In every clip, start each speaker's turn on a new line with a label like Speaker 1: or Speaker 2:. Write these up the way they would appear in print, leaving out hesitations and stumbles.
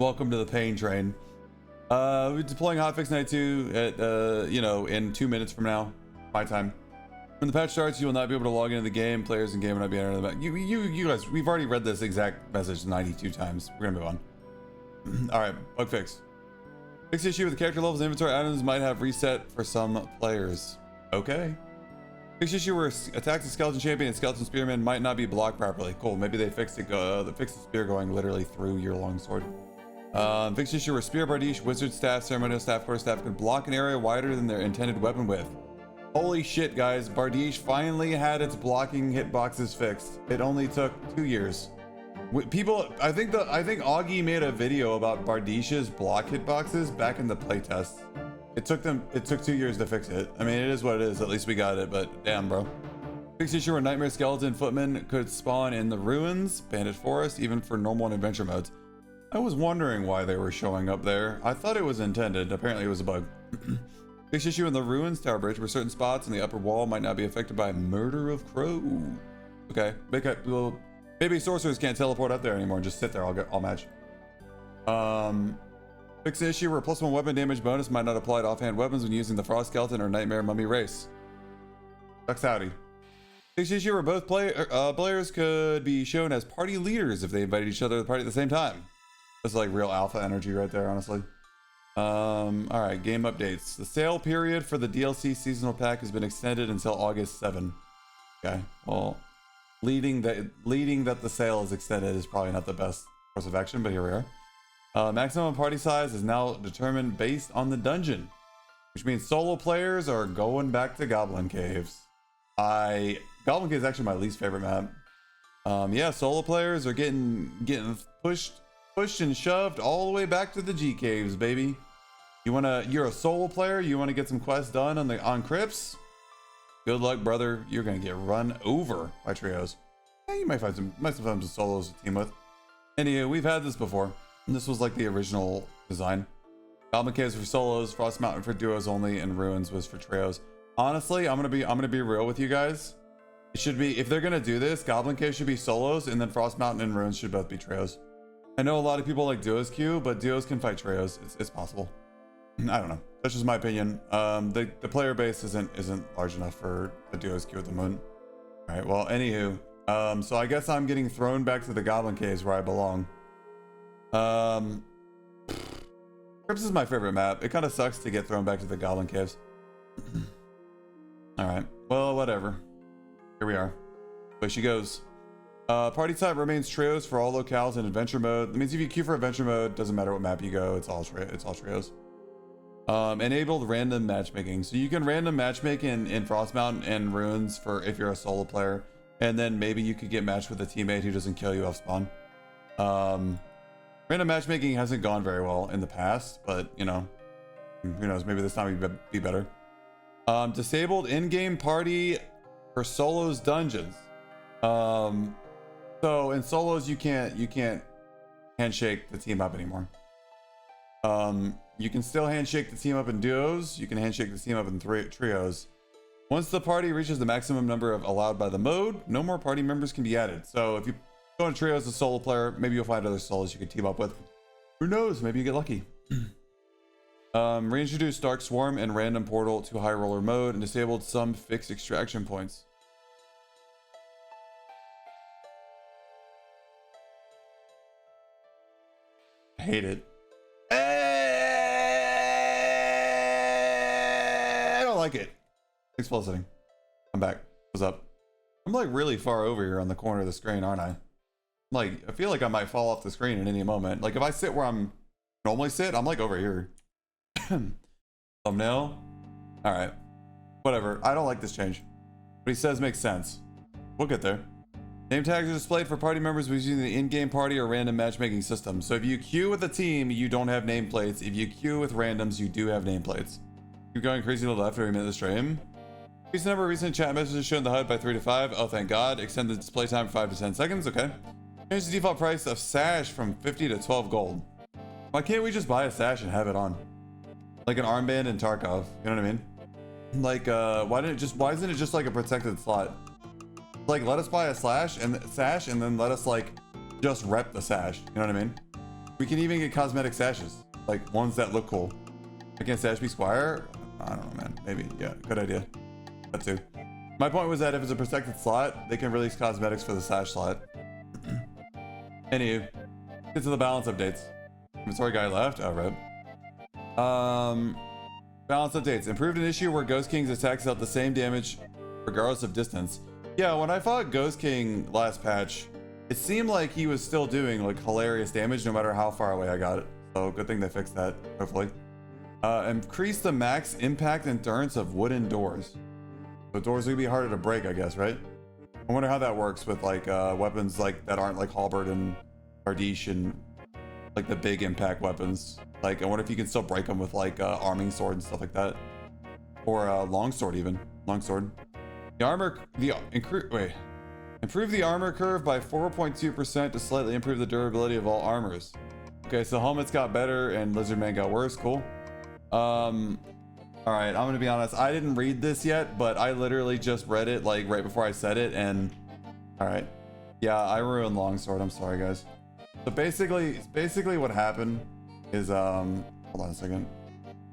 Speaker 1: Welcome to the pain train. We're deploying Hotfix Night 2 at, in 2 minutes from now, my time. When the patch starts, you will not be able to log into the game. Players in game will not be entered in the back. You guys, we've already read this exact message 92 times. We're gonna move on. All right, bug fix. Fix issue with the character levels and inventory items might have reset for some players. Okay. Fix issue where attacks the skeleton champion and skeleton spearman might not be blocked properly. Cool. Maybe they fixed it. They fixed the spear going literally through your longsword. Fix issue where spear, bardiche, wizard staff, ceremonial staff, quarter staff can block an area wider than their intended weapon width. Holy shit, guys! Bardiche finally had its blocking hitboxes fixed. It only took 2 years. People, I think Augie made a video about Bardiche's block hitboxes back in the playtest. It took 2 years to fix it. I mean, it is what it is. At least we got it, but damn, bro. Fix issue where nightmare skeleton footmen could spawn in the ruins, bandit forest, even for normal and adventure modes. I was wondering why they were showing up there. I thought it was intended. Apparently it was a bug. Fix issue in the ruins tower bridge where certain spots in the upper wall might not be affected by murder of crow. Okay, maybe sorcerers can't teleport up there anymore and just sit there all match. Fix the issue where +1 weapon damage bonus might not apply to offhand weapons when using the frost skeleton or nightmare mummy race. Ducks howdy. Fix the issue where both players could be shown as party leaders if they invited each other to the party at the same time. That's like real alpha energy right there, honestly. All right, game updates. The sale period for the DLC seasonal pack has been extended until August 7. Okay, well, leading that the sale is extended is probably not the best course of action, but here we are. Maximum party size is now determined based on the dungeon, which means solo players are going back to Goblin Caves. Goblin Caves is actually my least favorite map. Yeah, solo players are getting pushed and shoved all the way back to the G Caves, baby. You're a solo player, you want to get some quests done on crypts? Good luck, brother. You're gonna get run over by trios. Yeah, you might find some solos to team with. Anyway, we've had this before. This was like the original design. Goblin Caves for solos, Frost Mountain for duos only, and Ruins was for trios. Honestly, I'm gonna be real with you guys. It should be, if they're gonna do this, Goblin Caves should be solos, and then Frost Mountain and Ruins should both be trios. I know a lot of people like duos queue, but duos can fight trios. It's possible. I don't know. That's just my opinion. The player base isn't large enough for a duos queue at the moment. All right. Well, anywho, so I guess I'm getting thrown back to the Goblin Caves where I belong. Crypts is my favorite map. It kind of sucks to get thrown back to the Goblin Caves. All right. Well, whatever. Here we are. Away she goes. Party type remains trios for all locales in adventure mode. That means if you queue for adventure mode, doesn't matter what map you go, it's all trios. Enabled random matchmaking. So you can random matchmake in Frost Mountain and Ruins for if you're a solo player, and then maybe you could get matched with a teammate who doesn't kill you off spawn. Random matchmaking hasn't gone very well in the past, but you know, who knows? Maybe this time it'd be better. Disabled in-game party for solos dungeons. So in solos you can't handshake the team up anymore. You can still handshake the team up in duos. You can handshake the team up in trios. Once the party reaches the maximum number of allowed by the mode, no more party members can be added. So if you go in trios as a solo player, maybe you'll find other solos you can team up with. Who knows? Maybe you get lucky. Reintroduced Dark Swarm and Random Portal to High Roller mode and disabled some fixed extraction points. I hate it. I don't like it. Thanks for listening. I'm back. What's up? I'm like really far over here on the corner of the screen, aren't I? Like, I feel like I might fall off the screen at any moment. Like if I sit where I'm normally sit, I'm like over here. Thumbnail. All right. Whatever. I don't like this change. What he says makes sense. We'll get there. Name tags are displayed for party members using the in-game party or random matchmaking system. So if you queue with a team, you don't have nameplates. If you queue with randoms, you do have nameplates. You're going crazy to the left every minute of the stream. Increase the number of recent chat messages shown in the HUD by 3 to 5. Oh, thank God. Extend the display time from 5 to 10 seconds. Okay. Change the default price of sash from 50 to 12 gold. Why can't we just buy a sash and have it on? Like an armband in Tarkov. You know what I mean? Like, why isn't it just like a protected slot? Like, let us buy a sash and then let us like just rep the sash. You know what I mean? We can even get cosmetic sashes, like ones that look cool. I can sash be squire? I don't know, man. Maybe. Yeah, good idea. That too. My point was that if it's a protected slot, they can release cosmetics for the sash slot. Anywho, get to the balance updates. Inventory guy left. Oh, rip. Balance updates. Improved an issue where Ghost King's attacks dealt the same damage regardless of distance. Yeah, when I fought Ghost King last patch, it seemed like he was still doing like hilarious damage no matter how far away I got it. So good thing they fixed that, hopefully. Increase the max impact endurance of wooden doors. So doors would be harder to break, I guess, right? I wonder how that works with like weapons like that aren't like halberd and Bardiche and like the big impact weapons. Like I wonder if you can still break them with like arming sword and stuff like that, or longsword even. Longsword. Improve the armor curve by 4.2% to slightly improve the durability of all armors. Okay, so helmets got better and Lizardman got worse. Cool. All right, I'm gonna be honest. I didn't read this yet, but I literally just read it like right before I said it, and all right, yeah, I ruined longsword. I'm sorry, guys. So basically, what happened is hold on a second.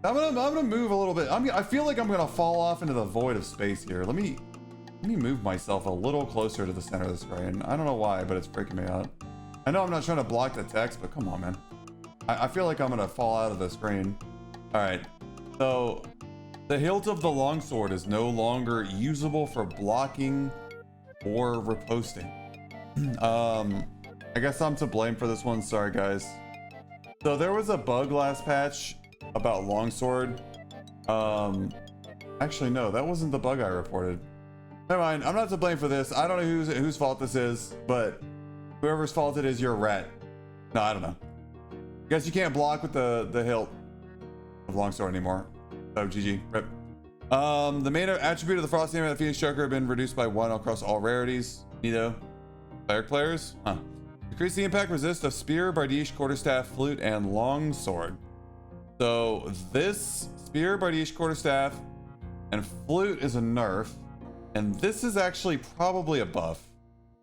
Speaker 1: I'm gonna move a little bit. I feel like I'm gonna fall off into the void of space here. Let me move myself a little closer to the center of the screen. I don't know why, but it's freaking me out. I know I'm not trying to block the text, but come on, man. I feel like I'm gonna fall out of the screen. All right, so the hilt of the longsword is no longer usable for blocking or riposting. I guess I'm to blame for this one. Sorry, guys. So there was a bug last patch about longsword. Actually, no, that wasn't the bug I reported. Never mind. I'm not to blame for this. I don't know whose fault this is, but whoever's fault it is, you're a rat. No, I don't know. I guess you can't block with the hilt of longsword anymore. So GG. Rip. The main attribute of the Frosty Hammer and the Phoenix Choker have been reduced by 1 across all rarities. Neato. Cleric players? Huh. Decrease the impact resist of spear, bardiche, quarterstaff, flute, and longsword. So this spear, bardiche, quarterstaff, and flute is a nerf, and this is actually probably a buff.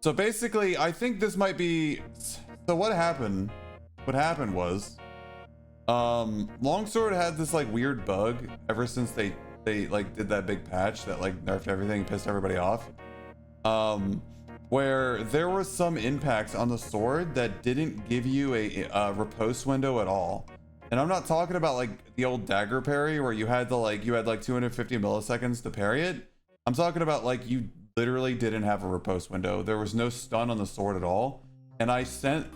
Speaker 1: So basically, I think this might be. So what happened? What happened was, longsword had this like weird bug ever since they like did that big patch that like nerfed everything, pissed everybody off. Where there was some impacts on the sword that didn't give you a riposte window at all. And I'm not talking about like the old dagger parry where you had like 250 milliseconds to parry it. I'm talking about like you literally didn't have a riposte window. There was no stun on the sword at all. And I sent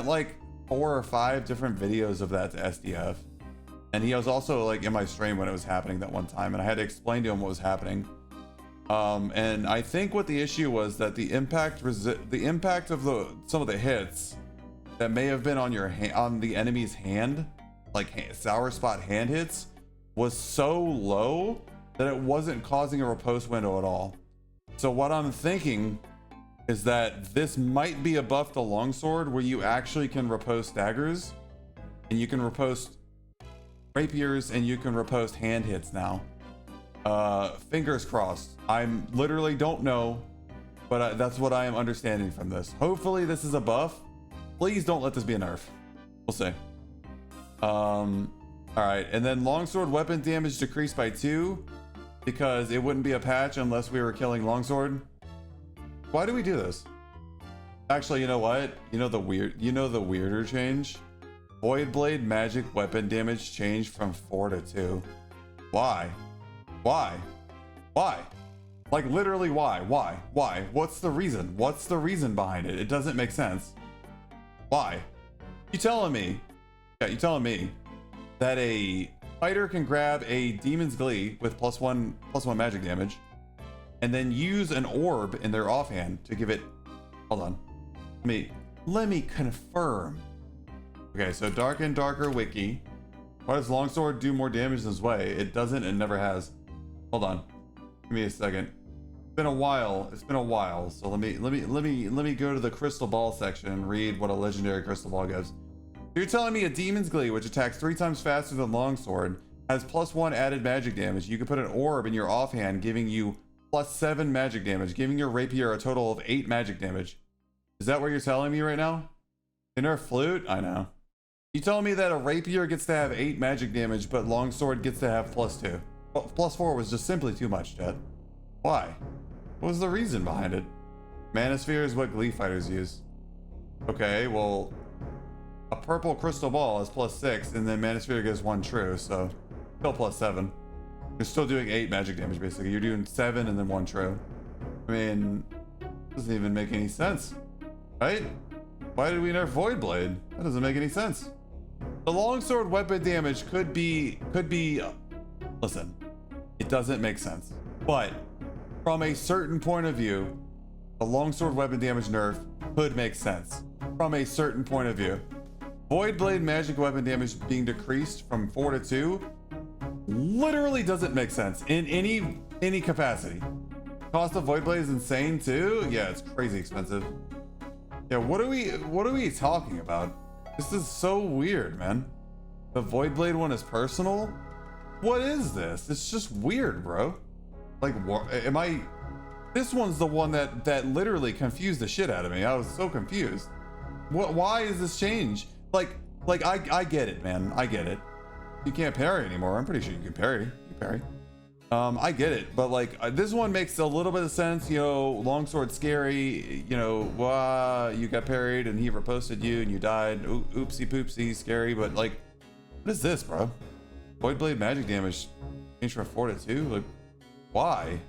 Speaker 1: like 4 or 5 different videos of that to SDF. And he was also like in my stream when it was happening that one time, and I had to explain to him what was happening. And I think what the issue was that the impact of some of the hits that may have been on on the enemy's hand, like sour spot hand hits, was so low that it wasn't causing a riposte window at all. So what I'm thinking is that this might be a buff to longsword where you actually can riposte daggers, and you can riposte rapiers, and you can riposte hand hits now. Fingers crossed. I'm literally don't know, but that's what I am understanding from this. Hopefully this is a buff. Please don't let this be a nerf. We'll see. All right, and then longsword weapon damage decreased by 2 because it wouldn't be a patch unless we were killing longsword. Why do we do this? Actually, you know what? You know the weirder change? Void Blade magic weapon damage changed from 4 to 2. Why? Why? Like literally why? Why? What's the reason? What's the reason behind it? It doesn't make sense. Why? You telling me? Yeah, you telling me that a fighter can grab a Demon's Glee with +1 magic damage and then use an orb in their offhand to give it. Hold on. Let me confirm. Okay, so Dark and Darker Wiki. Why does longsword do more damage this way? It doesn't, it never has. Hold on. Give me a second. It's been a while. So let me go to the crystal ball section and read what a legendary crystal ball gives. You're telling me a Demon's Glee, which attacks 3 times faster than longsword, has +1 added magic damage. You can put an orb in your offhand, giving you +7 magic damage, giving your rapier a total of 8 magic damage. Is that what you're telling me right now? Inner flute? I know. You telling me that a rapier gets to have 8 magic damage, but longsword gets to have +2? Well, +4 was just simply too much, Chat. Why? What was the reason behind it? Manosphere is what Glee fighters use. Okay, well, a purple crystal ball is +6, and then Manosphere gives 1 true, so still +7. You're still doing 8 magic damage, basically. You're doing 7 and then 1 true. I mean, doesn't even make any sense, right? Why did we nerf Void Blade? That doesn't make any sense. The longsword weapon damage could be, listen, it doesn't make sense. But from a certain point of view, the longsword weapon damage nerf could make sense. From a certain point of view. Void Blade magic weapon damage being decreased from 4 to 2 literally doesn't make sense in any capacity. Cost of Void Blade is insane too. Yeah, it's crazy expensive. Yeah, what are we talking about? This is so weird, man. The Void Blade one is personal? What is this? It's just weird, bro. Like, what am I? This one's the one that literally confused the shit out of me. I was so confused. Why is this change? Like I get it, man. I get it. You can't parry anymore. I'm pretty sure you can parry. I get it, but like this one makes a little bit of sense. You know, longsword scary. You know, you got parried and he riposted you and you died. Oopsie poopsie, scary. But like, what is this, bro? Void Blade magic damage changed from 4 to 2. Like, why? I'm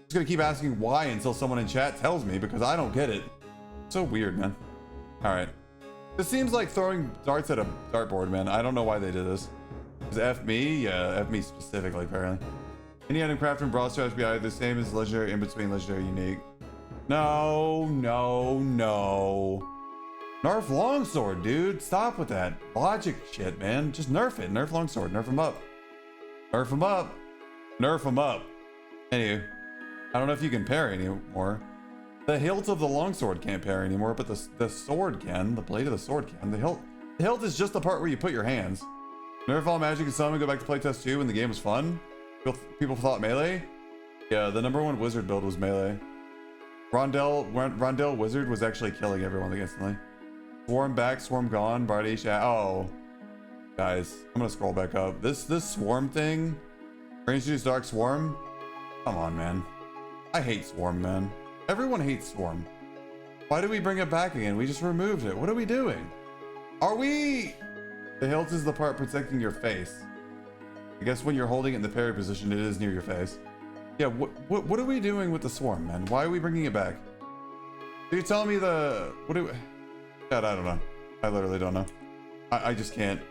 Speaker 1: just gonna keep asking why until someone in chat tells me, because I don't get it. So weird, man. All right, this seems like throwing darts at a dartboard, man. I don't know why they did this. Is F me? Yeah, F me specifically, apparently. Any item craft and broad strategy either the same as legendary, in between legendary, unique. No. Nerf longsword, dude. Stop with that logic shit, man. Just nerf it. Nerf longsword. Nerf him up. Nerf him up. Nerf him up. Anyway, I don't know if you can parry anymore. The hilt of the longsword can't parry anymore, but the sword can. The blade of the sword can. The hilt is just the part where you put your hands. Nerf all magic and summon. Go back to playtest 2 when the game was fun. People thought melee. Yeah, the #1 wizard build was melee. Rondell wizard was actually killing everyone instantly. Swarm back, swarm gone. Bardish. Oh, guys, I'm gonna scroll back up. This swarm thing. Range use dark swarm. Come on, man. I hate swarm, man. Everyone hates swarm. Why did we bring it back again? We just removed it. What are we doing? Are we? The hilt is the part protecting your face. I guess when you're holding it in the parry position, it is near your face. Yeah, what are we doing with the swarm, man? Why are we bringing it back? Are you telling me God, I don't know. I literally don't know. I just can't.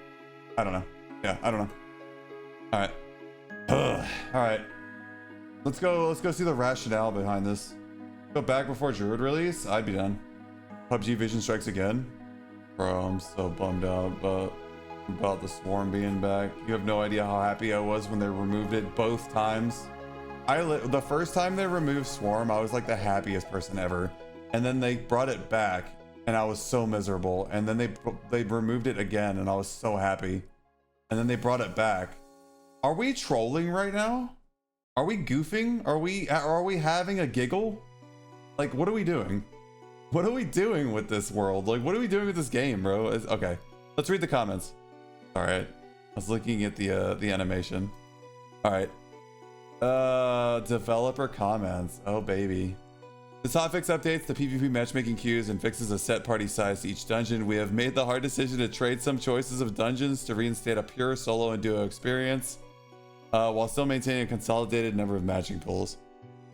Speaker 1: I don't know. Yeah, I don't know. All right. All right. Let's go see the rationale behind this. Go back before Druid release? I'd be done. PUBG Vision Strikes again? Bro, I'm so bummed out about the swarm being back. You have no idea how happy I was when they removed it both times. The first time they removed swarm, I was like the happiest person ever. And then they brought it back and I was so miserable. And then they removed it again and I was so happy. And then they brought it back. Are we trolling right now? Are we goofing? Are we having a giggle? Like, what are we doing? What are we doing with this world? Like, what are we doing with this game, bro? Okay, let's read the comments. All right, I was looking at the animation. All right, developer comments. Oh baby. This hotfix updates the PvP matchmaking queues and fixes a set party size to each dungeon. We have made the hard decision to trade some choices of dungeons to reinstate a pure solo and duo experience, while still maintaining a consolidated number of matching pools.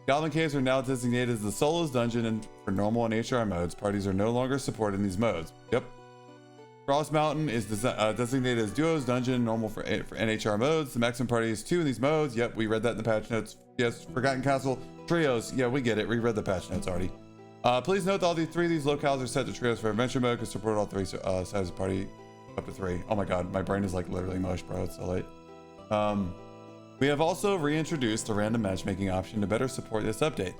Speaker 1: Goblin Caves are now designated as the solos dungeon, and for normal and HR modes, parties are no longer supported in these modes. Yep. Frost Mountain is designated as duos dungeon, normal for NHR modes. The maximum party is 2 in these modes. Yep, we read that in the patch notes. Yes, Forgotten Castle, trios. Yeah, we get it. We read the patch notes already. Please note that all 3 of these locales are set to trios for adventure mode, can support all 3 sizes of party up to 3. Oh my god, my brain is like literally mush, bro. It's so late. We have also reintroduced the random matchmaking option to better support this update.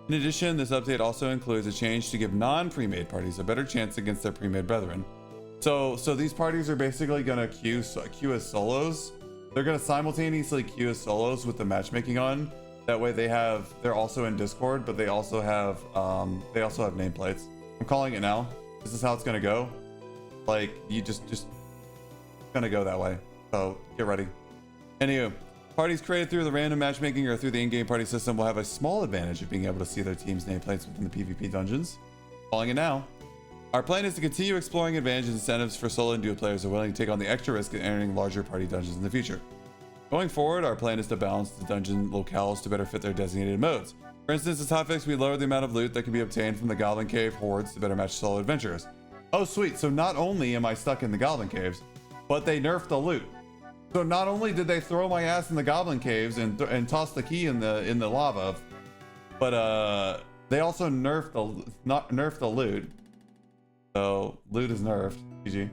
Speaker 1: In addition, this update also includes a change to give non-pre-made parties a better chance against their pre-made brethren. So these parties are basically gonna queue as solos. They're gonna simultaneously queue as solos with the matchmaking on. That way they're also in Discord, but they also have nameplates. I'm calling it now. This is how it's gonna go. Like, you just gonna go that way. So get ready. Anywho, parties created through the random matchmaking or through the in-game party system will have a small advantage of being able to see their team's nameplates within the PvP dungeons. Calling it now. Our plan is to continue exploring advantages and incentives for solo and duo players who are willing to take on the extra risk of entering larger party dungeons in the future. Going forward, our plan is to balance the dungeon locales to better fit their designated modes. For instance, as Hotfix, we lowered the amount of loot that can be obtained from the Goblin Cave hordes to better match solo adventurers. Oh, sweet. So not only am I stuck in the Goblin Caves, but they nerfed the loot. So not only did they throw my ass in the Goblin Caves and toss the key in the lava, but they also nerfed the loot. So loot is nerfed. GG.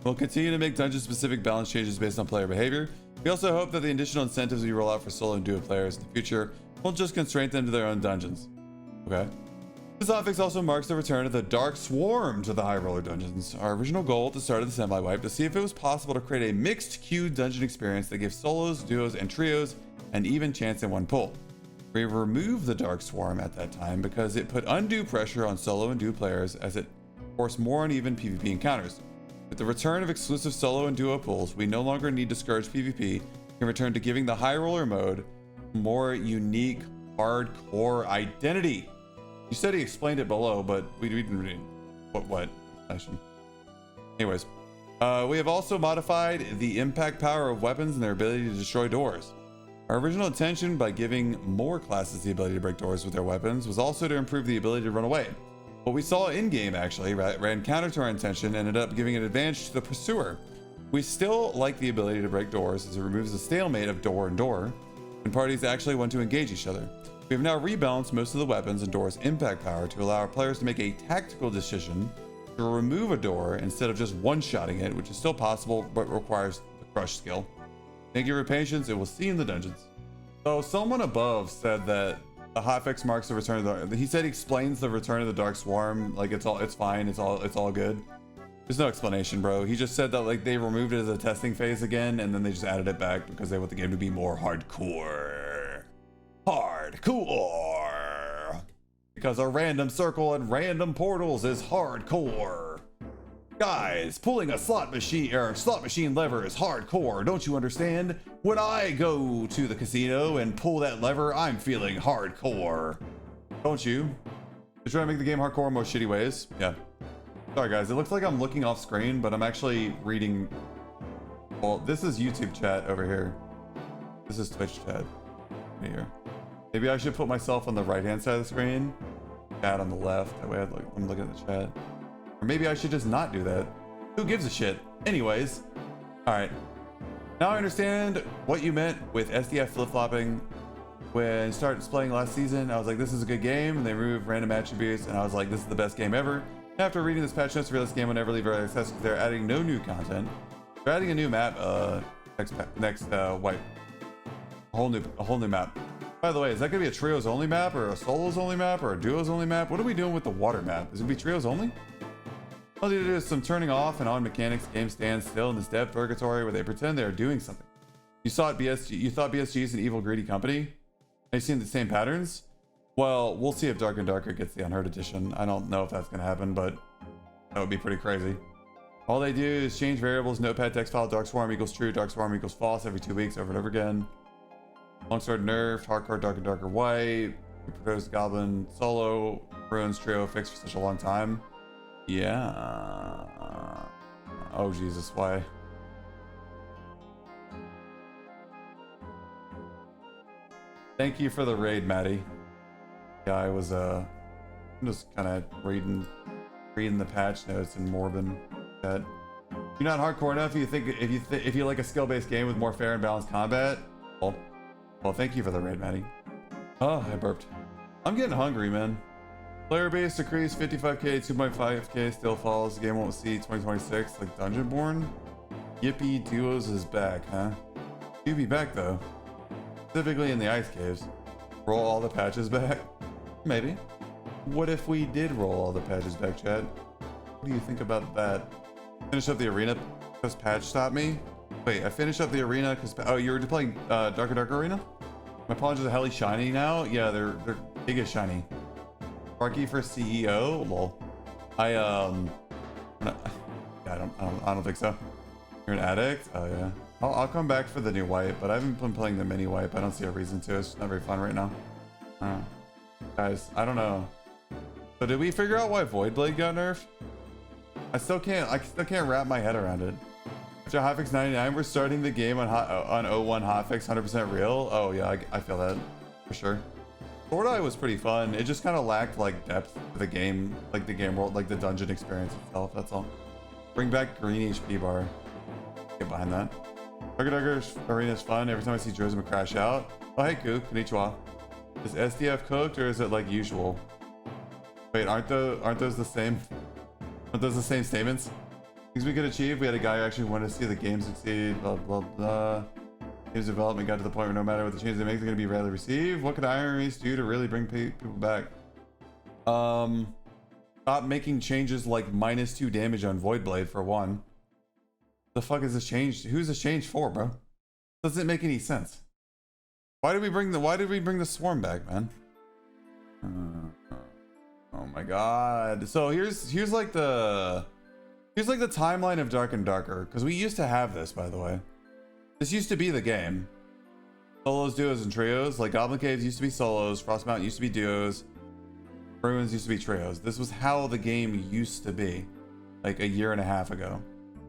Speaker 1: We'll continue to make dungeon-specific balance changes based on player behavior. We also hope that the additional incentives we roll out for solo and duo players in the future won't just constrain them to their own dungeons. Okay. This hotfix also marks the return of the Dark Swarm to the High Roller dungeons. Our original goal at the start of the semi-wipe to see if it was possible to create a mixed queue dungeon experience that gives solos, duos, and trios an even chance in one pull. We removed the Dark Swarm at that time because it put undue pressure on solo and duo players as it forced more uneven PvP encounters. With the return of exclusive solo and duo pulls, we no longer need discouraged PvP and can return to giving the High Roller mode more unique, hardcore identity. You said he explained it below, but we didn't read what explanation. Anyways, we have also modified the impact power of weapons and their ability to destroy doors. Our original intention by giving more classes the ability to break doors with their weapons was also to improve the ability to run away. What we saw in-game actually ran counter to our intention and ended up giving an advantage to the pursuer. We still like the ability to break doors as it removes the stalemate of door and door when parties actually want to engage each other. We have now rebalanced most of the weapons and doors' impact power to allow our players to make a tactical decision to remove a door instead of just one-shotting it, which is still possible but requires the crush skill. Thank you for your patience, and we'll see you in the dungeons. So someone above said that the hotfix marks the return of the. He said he explains the return of the Dark Swarm, like it's fine, it's all good. There's no explanation, bro. He just said that like they removed it as a testing phase again, and then they just added it back because they want the game to be more hardcore. Hardcore. Because a random circle and random portals is hardcore. Guys, pulling a slot machine lever is hardcore. Don't you understand? When I go to the casino and pull that lever, I'm feeling hardcore. Don't you? They're trying to make the game hardcore in most shitty ways. Yeah. Sorry guys, it looks like I'm looking off screen, but I'm actually reading. Well, this is YouTube chat over here. This is Twitch chat right here. Maybe I should put myself on the right-hand side of the screen, chat on the left. That way I'm looking at the chat. Or maybe I should just not do that. Who gives a shit? Anyways, all right. Now I understand what you meant with SDF flip-flopping. When I started playing last season, I was like, this is a good game, and they removed random attributes, and I was like, this is the best game ever. After reading this patch notes, this game will never leave early access because they're adding no new content. They're adding a new map next wipe. A whole new map. By the way, is that gonna be a trios only map, or a solos only map, or a duos only map? What are we doing with the water map? Is it gonna be trios only? All they do is some turning off and on mechanics. Game stands still in this dev purgatory where they pretend they are doing something. You thought BSG is an evil, greedy company? Have you seen the same patterns? Well, we'll see if Dark and Darker gets the Unheard edition. I don't know if that's gonna happen, but that would be pretty crazy. All they do is change variables, notepad text file, Dark Swarm equals true, Dark Swarm equals false every 2 weeks over and over again. Longsword nerfed, Hardcore Dark and Darker white, proposed Goblin solo, Ruins trio fixed for such a long time. Yeah. Oh Jesus, why? Thank you for the raid, Maddie. Yeah, I was I'm just kind of reading the patch notes and Morbin that you're not hardcore enough. If you like a skill-based game with more fair and balanced combat. Well, thank you for the raid, Maddie. Oh, I burped. I'm getting hungry, man. Player base decreased 55k, 2.5k still falls. The game won't see 2026 like Dungeonborn. Yippee, duos is back, huh? Do be back though. Specifically in the ice caves. Roll all the patches back? Maybe. What if we did roll all the patches back, Chad? What do you think about that? Finish up the arena because patch stopped me? Wait, I finished up the arena because... Oh, you were playing Darker Arena? My pawns are hella shiny now? Yeah, they're big as shiny. Sparky for CEO? Lol. I don't think so. You're an addict? Oh yeah. I'll come back for the new wipe, but I haven't been playing the mini wipe. I don't see a reason to. It's not very fun right now. Guys, I don't know. So did we figure out why Void Blade got nerfed? I still can't wrap my head around it. After Hotfix 99, we're starting the game on 01 Hotfix 100% real. Oh yeah, I feel that for sure. Sword Eye was pretty fun. It just kind of lacked like depth to the game, like the game world, like the dungeon experience itself. That's all. Bring back green HP bar. Get behind that. Dugger Arena is fun. Every time I see Joseph crash out. Oh hey Koo, konnichiwa. Is SDF cooked or is it like usual? Wait, aren't those the same? Aren't those the same statements? Things we could achieve. We had a guy who actually wanted to see the game succeed. Blah blah blah. Game's development got to the point where no matter what the changes they make, they're gonna be rarely received. What could Iron Race do to really bring people back? Stop making changes like -2 damage on Void Blade for one. The fuck is this changed? Who's this changed for, bro? Doesn't make any sense. Why did we bring the swarm back, man? Oh my god. So here's like the timeline of Dark and Darker, because we used to have this, by the way. This used to be the game. Solos, duos, and trios. Like Goblin Caves used to be solos, Frost Mountain used to be duos, Ruins used to be trios. This was how the game used to be, like a year and a half ago,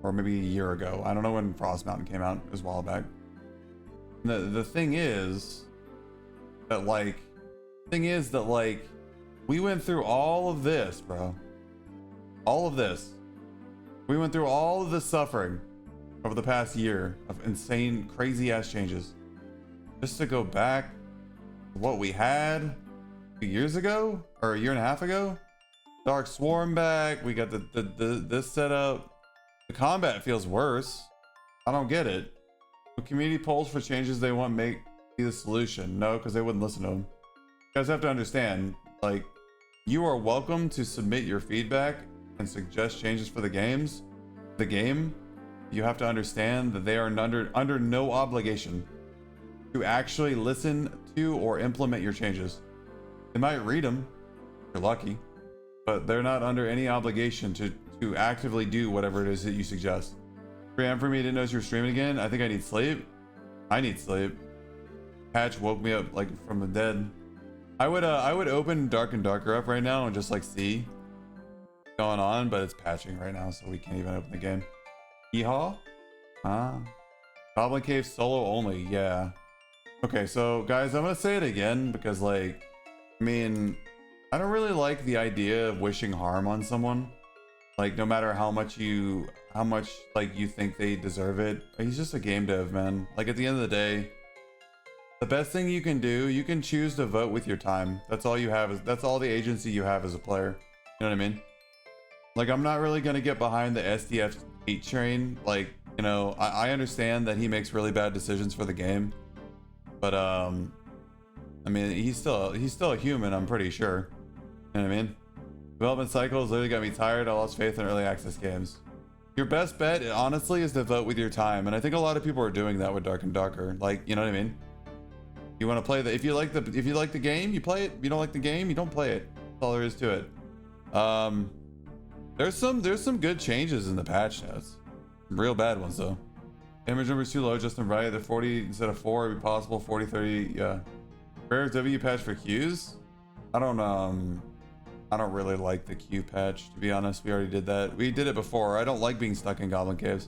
Speaker 1: or maybe a year ago. I don't know when Frost Mountain came out. It was a while back. The thing is that we went through all of this, bro. All of this. We went through all of this suffering over the past year of insane, crazy ass changes. Just to go back to what we had 2 years ago or a year and a half ago. Dark Swarm back. We got this setup. The combat feels worse. I don't get it. The community polls for changes they want make be the solution. No, because they wouldn't listen to them. You guys have to understand, like, you are welcome to submit your feedback and suggest changes for the game. You have to understand that they are under no obligation to actually listen to or implement your changes. They might read them, if you're lucky, but they're not under any obligation to actively do whatever it is that you suggest. 3 a.m. for me, didn't notice you were streaming again. I think I need sleep. I need sleep. Patch woke me up like from the dead. I would open Dark and Darker up right now and just like see what's going on, but it's patching right now, so we can't even open the game. Yeehaw? Goblin Cave solo only, yeah. Okay, so guys, I'm gonna say it again because, like, I mean, I don't really like the idea of wishing harm on someone. Like, no matter how much like you think they deserve it. He's just a game dev, man. Like, at the end of the day, the best thing you can do, you can choose to vote with your time. That's all you have. That's all the agency you have as a player. You know what I mean? Like, I'm not really gonna get behind the SDF hate train. Like, you know, I understand that he makes really bad decisions for the game, but I mean, he's still a human. I'm pretty sure. You know what I mean? Development cycles literally got me tired. I lost faith in early access games. Your best bet, honestly, is to vote with your time, and I think a lot of people are doing that with Dark and Darker. Like, you know what I mean? You want to play if you like the game, you play it. If you don't like the game, you don't play it. That's all there is to it. There's some good changes in the patch notes. Real bad ones though. Damage number's too low, just right. The 40 instead of 4 would be possible. 40, 30, yeah. Rare W patch for Qs. I don't really like the Q patch, to be honest. We already did that. We did it before. I don't like being stuck in Goblin Caves.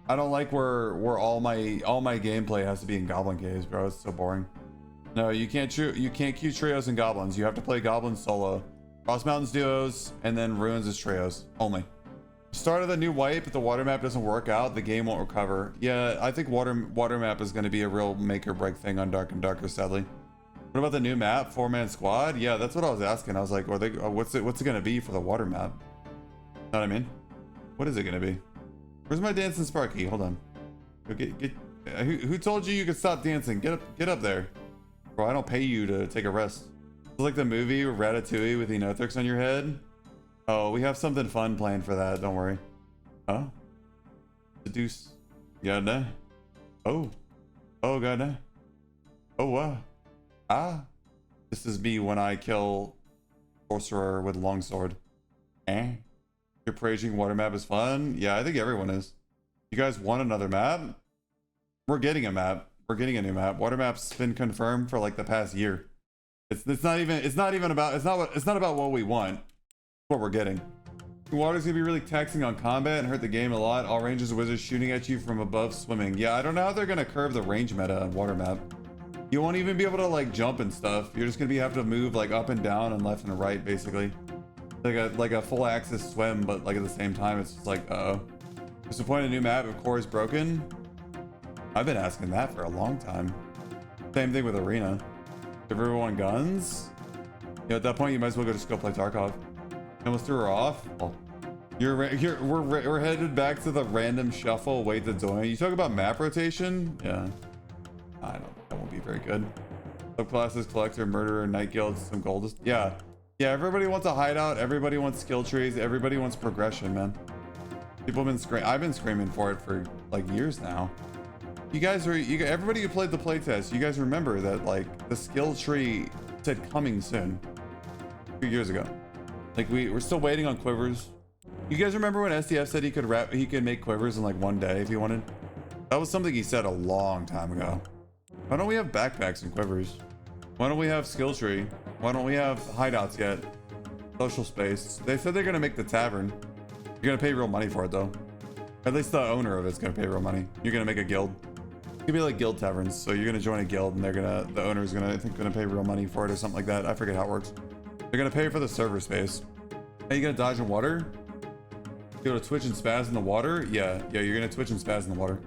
Speaker 1: I don't like where all my gameplay has to be in Goblin Caves, bro. It's so boring. No, you can't queue trios and goblins. You have to play goblins solo. Frost Mountains duos, and then Ruins is trios only. Start of the new wipe, if the water map doesn't work out, the game won't recover. Yeah, I think water map is going to be a real make or break thing on Dark and Darker, sadly. What about the new map, 4-man squad? Yeah, that's what I was asking. I was like, what's it going to be for the water map? You know what I mean? What is it going to be? Where's my dancing Sparky? Hold on. Who told you could stop dancing? Get up there. Bro, I don't pay you to take a rest. It's like the movie Ratatouille with Enothrix on your head. Oh, we have something fun planned for that. Don't worry. Huh? Seduce. God. Oh. Oh, God. Oh, wow. Ah. This is me when I kill sorcerer with longsword. Your praising water map is fun. Yeah, I think everyone is. You guys want another map? We're getting a map. We're getting a new map. Water map's been confirmed for like the past year. It's not about what we want. It's what we're getting. Water's gonna be really taxing on combat and hurt the game a lot. All ranges of wizards shooting at you from above swimming. Yeah, I don't know how they're gonna curve the range meta on water map. You won't even be able to like jump and stuff. You're just gonna have to move like up and down and left and right basically. Like a full axis swim, but like at the same time it's just like what's the point of a new map if core is broken? I've been asking that for a long time. Same thing with arena. Give everyone guns? You know, at that point you might as well go just go play Tarkov. Almost threw her off. Oh. We're headed back to the random shuffle. Wait to join. You talk about map rotation? Yeah. That won't be very good. Subclasses, collector, murderer, night guilds, some gold. Yeah. Yeah, everybody wants a hideout. Everybody wants skill trees. Everybody wants progression, man. People have been screaming. I've been screaming for it for like years now. Everybody who played the playtest, you guys remember that like the skill tree said coming soon. 2 years ago. Like we're still waiting on quivers. You guys remember when SDF said he could make quivers in like 1 day if he wanted? That was something he said a long time ago. Why don't we have backpacks and quivers? Why don't we have skill tree? Why don't we have hideouts yet? Social space. They said they're gonna make the tavern. You're gonna pay real money for it though. At least the owner of it's gonna pay real money. You're gonna make a guild. It's gonna be like guild taverns. So you're gonna join a guild and the owner's gonna pay real money for it or something like that. I forget how it works. They're gonna pay for the server space. Are you gonna dodge in water? You go to twitch and spaz in the water? Yeah, you're gonna twitch and spaz in the water.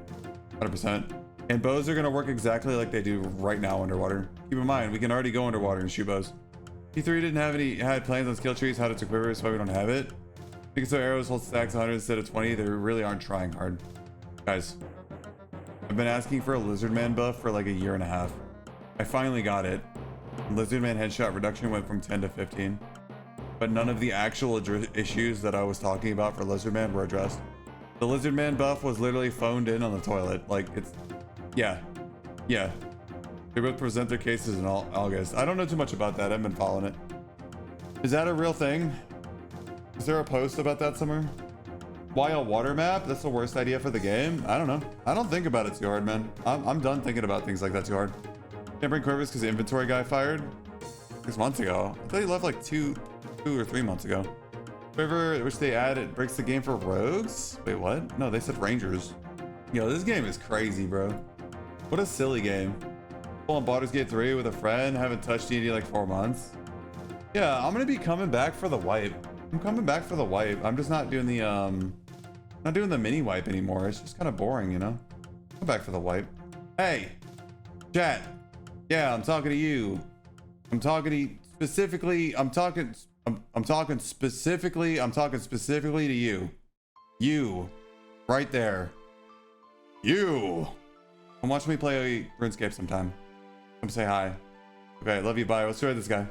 Speaker 1: 100%. And bows are gonna work exactly like they do right now underwater. Keep in mind, we can already go underwater and shoot bows. P3 had plans on skill trees, how to quivers, so why we don't have it. Because so arrows hold stacks 100 instead of 20, they really aren't trying hard. Guys, I've been asking for a Lizardman buff for like a year and a half. I finally got it. Lizardman headshot reduction went from 10 to 15. But none of the actual issues that I was talking about for Lizardman were addressed. The Lizardman buff was literally phoned in on the toilet. Like it's, yeah. They both present their cases in August. I don't know too much about that. I haven't been following it. Is that a real thing? Is there a post about that somewhere? Why a water map? That's the worst idea for the game? I don't know. I don't think about it too hard, man. I'm done thinking about things like that too hard. Can't bring quivers because the inventory guy fired 6 months ago. I thought he left like two or 3 months ago. Quiver, which they add, it breaks the game for rogues? Wait, what? No, they said rangers. Yo, this game is crazy, bro. What a silly game. On Baldur's Gate 3 with a friend, haven't touched D&D like 4 months. Yeah, I'm gonna be coming back for the wipe. I'm coming back for the wipe. I'm just not doing the mini wipe anymore. It's just kind of boring, you know? Come back for the wipe. Hey, chat. Yeah, I'm talking to you. I'm talking to you specifically. I'm talking specifically to you. You. Right there. You. Come watch me play RuneScape sometime. Come say hi. Okay, love you, bye. Let's try this guy.